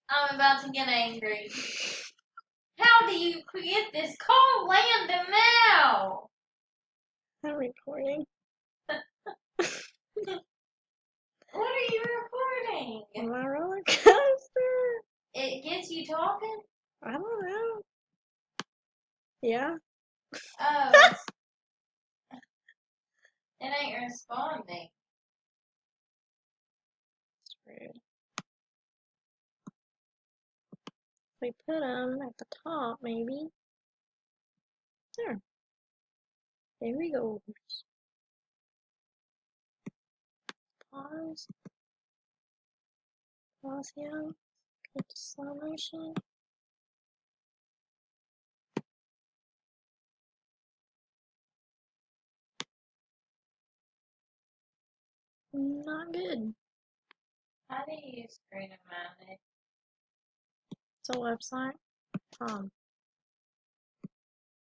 I'm about to get angry. How do you get this? Call Landon now. I'm recording. What are you recording? My roller coaster. It gets you talking? I don't know. Yeah. Oh, it ain't responding. It's rude. We put them at the top, maybe. There. There we go. Pause. Pause here. Go to slow motion. Not good. How do you screen a manage? It's a website.